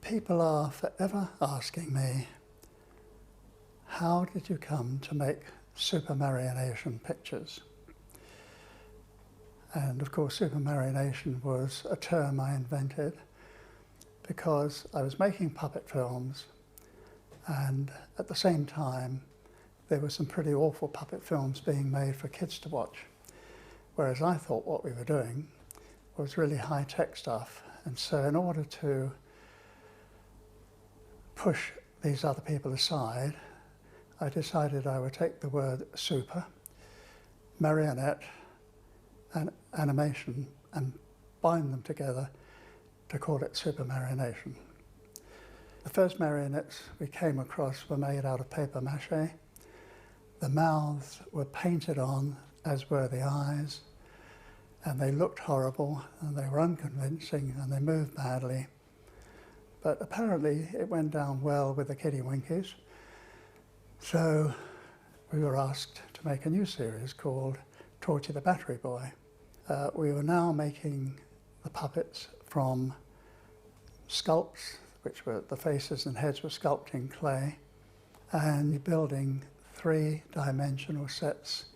People are forever asking me, how did you come to make super Marionation pictures? And of course, super Marionation was a term I invented because I was making puppet films, and at the same time there were some pretty awful puppet films being made for kids to watch, whereas I thought what we were doing was really high-tech stuff. And so in order to push these other people aside, I decided I would take the word super, marionette and animation and bind them together to call it super Marionation. The first marionettes we came across were made out of paper mache. The mouths were painted on, as were the eyes, and they looked horrible and they were unconvincing and they moved badly. But apparently it went down well with the Kiddie Winkies. So we were asked to make a new series called Torchy the Battery Boy. We were now making the puppets from sculpts, which were the faces and heads were sculpted in clay, and building three-dimensional sets,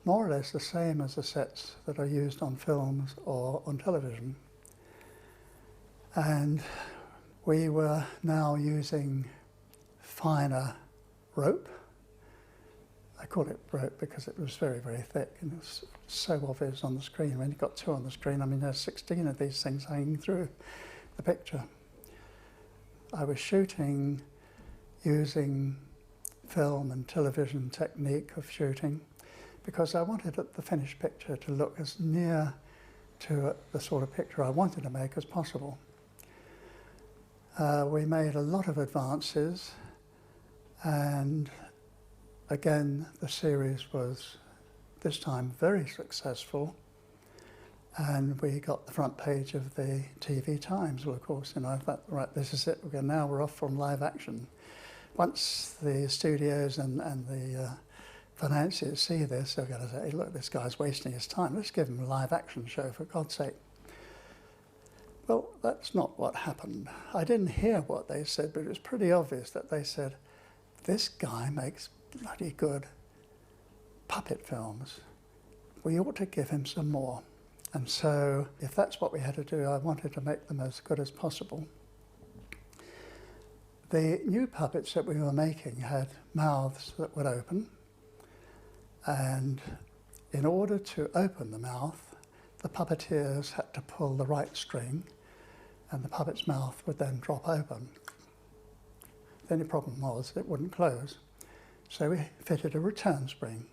more or less the same as the sets that are used on films or on television. And we were now using finer rope. I call it rope because it was very, very thick and it was so obvious on the screen. When you've got two on the screen, I mean, there's 16 of these things hanging through the picture. I was shooting using film and television technique of shooting because I wanted the finished picture to look as near to the sort of picture I wanted to make as possible. We made a lot of advances, and again the series was this time very successful, and we got the front page of the TV Times. Well, of course, you know, I thought, right, this is it, now we're off from live action. Once the studios and the financiers see this, they're going to say, hey, look, this guy's wasting his time, let's give him a live action show, for God's sake. Well, that's not what happened. I didn't hear what they said, but it was pretty obvious that they said, this guy makes bloody good puppet films. We ought to give him some more. And so, if that's what we had to do, I wanted to make them as good as possible. The new puppets that we were making had mouths that would open, and in order to open the mouth, the puppeteers had to pull the right string, and the puppet's mouth would then drop open. The only problem was it wouldn't close. So we fitted a return spring,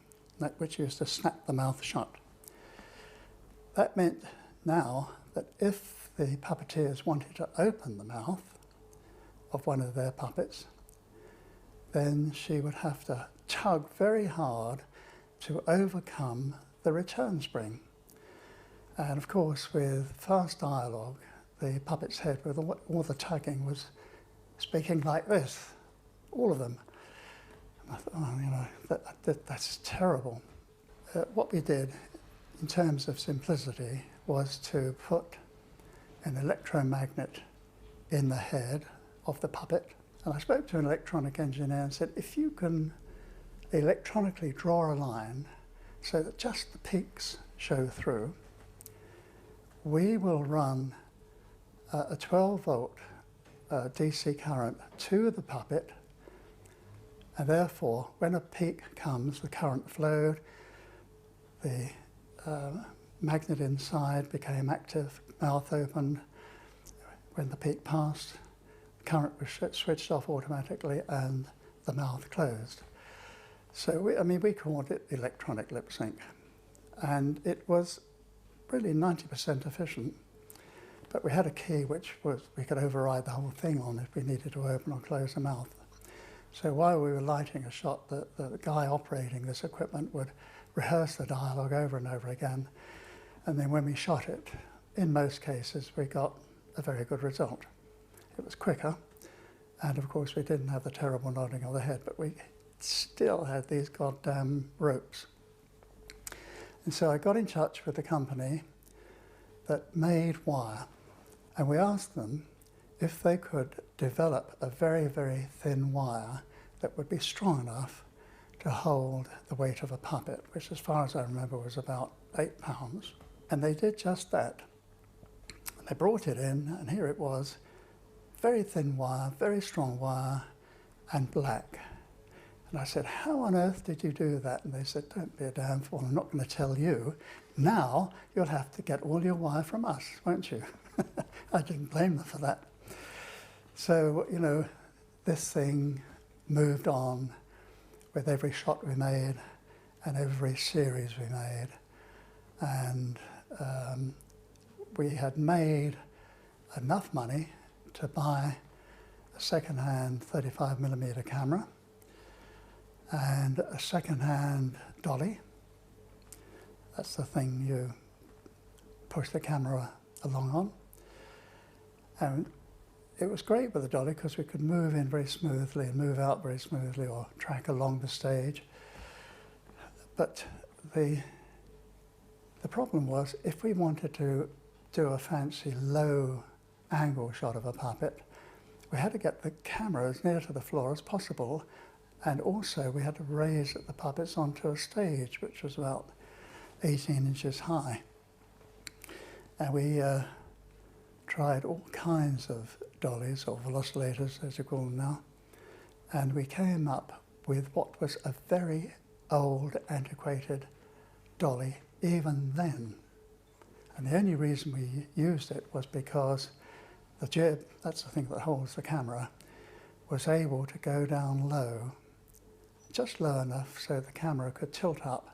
which used to snap the mouth shut. That meant now that if the puppeteers wanted to open the mouth of one of their puppets, then she would have to tug very hard to overcome the return spring. And of course, with fast dialogue, the puppet's head with all the tugging was speaking like this, all of them. And I thought, oh, you know, that's terrible. What we did in terms of simplicity was to put an electromagnet in the head of the puppet. And I spoke to an electronic engineer and said, if you can electronically draw a line so that just the peaks show through, we will run a 12-volt DC current to the puppet, and therefore when a peak comes, the current flowed, the magnet inside became active, mouth opened. When the peak passed, the current was switched off automatically and the mouth closed. So we called it electronic lip sync, and it was really 90% efficient. But we had a key which was we could override the whole thing on if we needed to open or close the mouth. So while we were lighting a shot, the guy operating this equipment would rehearse the dialogue over and over again. And then when we shot it, in most cases, we got a very good result. It was quicker, and of course we didn't have the terrible nodding of the head, but we still had these goddamn ropes. And so I got in touch with the company that made wire, and we asked them if they could develop a very, very thin wire that would be strong enough to hold the weight of a puppet, which as far as I remember was about 8 pounds. And they did just that. They brought it in, and here it was, very thin wire, very strong wire, and black. And I said, how on earth did you do that? And they said, don't be a damn fool, I'm not going to tell you. Now you'll have to get all your wire from us, won't you? I didn't blame them for that. So, you know, this thing moved on with every shot we made and every series we made. And we had made enough money to buy a second-hand 35mm camera and a second-hand dolly. That's the thing you push the camera along on. And it was great with the dolly because we could move in very smoothly and move out very smoothly, or track along the stage. But the problem was, if we wanted to do a fancy low angle shot of a puppet, we had to get the camera as near to the floor as possible, and also we had to raise the puppets onto a stage which was about 18 inches high. And we tried all kinds of dollies, or velocilators as you call them now, and we came up with what was a very old, antiquated dolly even then. And the only reason we used it was because the jib, that's the thing that holds the camera, was able to go down low, just low enough so the camera could tilt up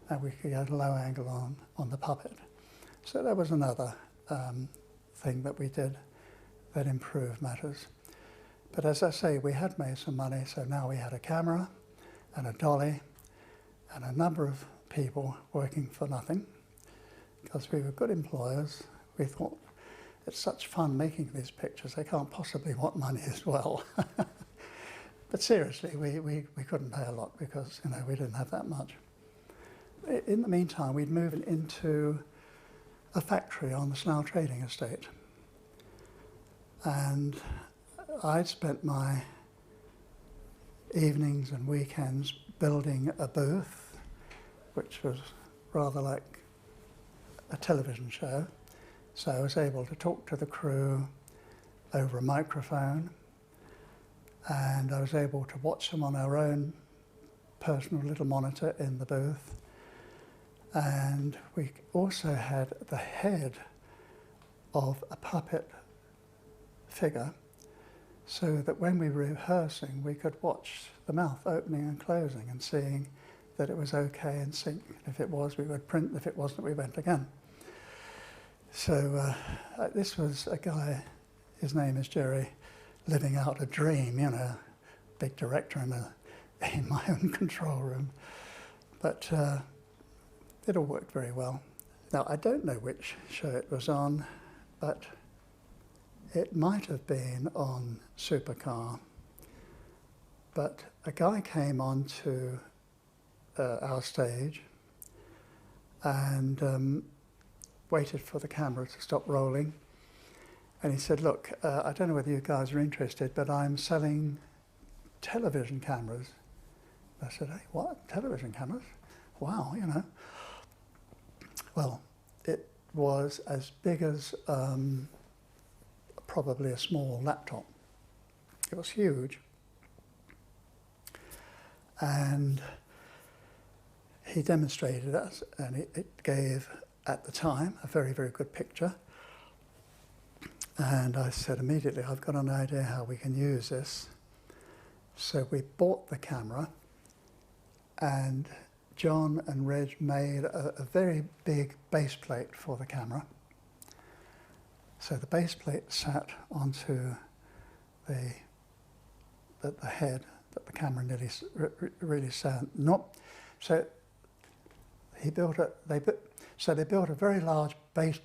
and we could get a low angle on the puppet. So that was another thing that we did that improved matters. But as I say, we had made some money, so now we had a camera and a dolly and a number of people working for nothing, because we were good employers. We thought, it's such fun making these pictures, they can't possibly want money as well. But seriously, we couldn't pay a lot because, you know, we didn't have that much. In the meantime, we'd moved into a factory on the Slough Trading Estate. And I'd spent my evenings and weekends building a booth, which was rather like a television show. So I was able to talk to the crew over a microphone, and I was able to watch them on our own personal little monitor in the booth. And we also had the head of a puppet figure, so that when we were rehearsing, we could watch the mouth opening and closing and seeing that it was okay in sync. If it was, we would print. If it wasn't, we went again. So this was a guy, his name is Jerry, living out a dream, you know, big director in my own control room. But it all worked very well. Now, I don't know which show it was on, but it might have been on Supercar. But a guy came onto our stage and waited for the camera to stop rolling. And he said, look, I don't know whether you guys are interested, but I'm selling television cameras. I said, hey, what? Television cameras? Wow, you know. Well, it was as big as probably a small laptop. It was huge. And he demonstrated us, and it gave, at the time, a very, very good picture. And I said immediately, I've got an idea how we can use this. So we bought the camera, and John and Reg made a very big base plate for the camera. So the base plate sat onto the head that the camera nearly really sat. So he built so they built a very large base.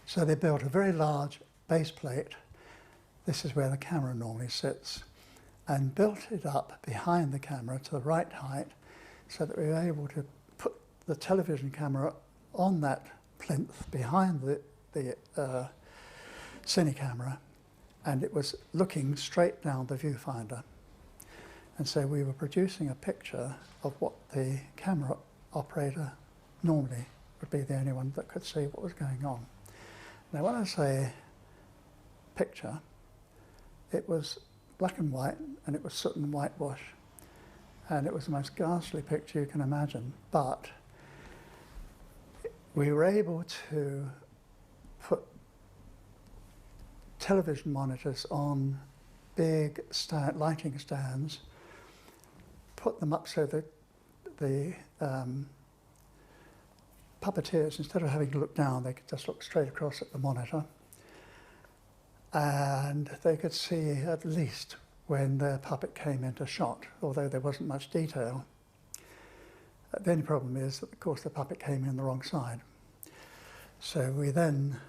So they built a very large base plate. This is where the camera normally sits, and built it up behind the camera to the right height, so that we were able to put the television camera on that plinth behind cine camera, and it was looking straight down the viewfinder. And so we were producing a picture of what the camera operator normally would be the only one that could see what was going on. Now when I say picture, it was black and white, and it was soot and whitewash. And it was the most ghastly picture you can imagine, but we were able to put television monitors on big lighting stands, put them up so that the puppeteers, instead of having to look down, they could just look straight across at the monitor, and they could see at least when their puppet came into shot, although there wasn't much detail. The only problem is that, of course, the puppet came in the wrong side. So we then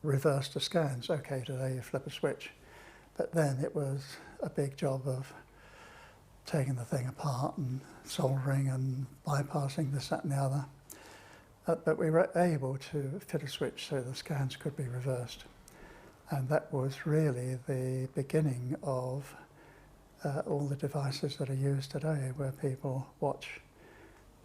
reversed the scans. Okay, today you flip a switch. But then it was a big job of taking the thing apart and soldering and bypassing this, that and the other. But we were able to fit a switch so the scans could be reversed. And that was really the beginning of all the devices that are used today, where people watch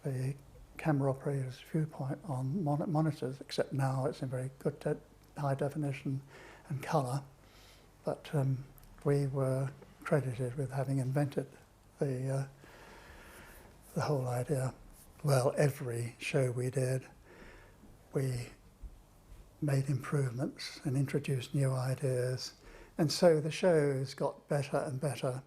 the camera operator's viewpoint on monitors, except now it's in very good high definition and colour. But we were credited with having invented the whole idea. Well, every show we did, we made improvements and introduced new ideas, and so the shows got better and better.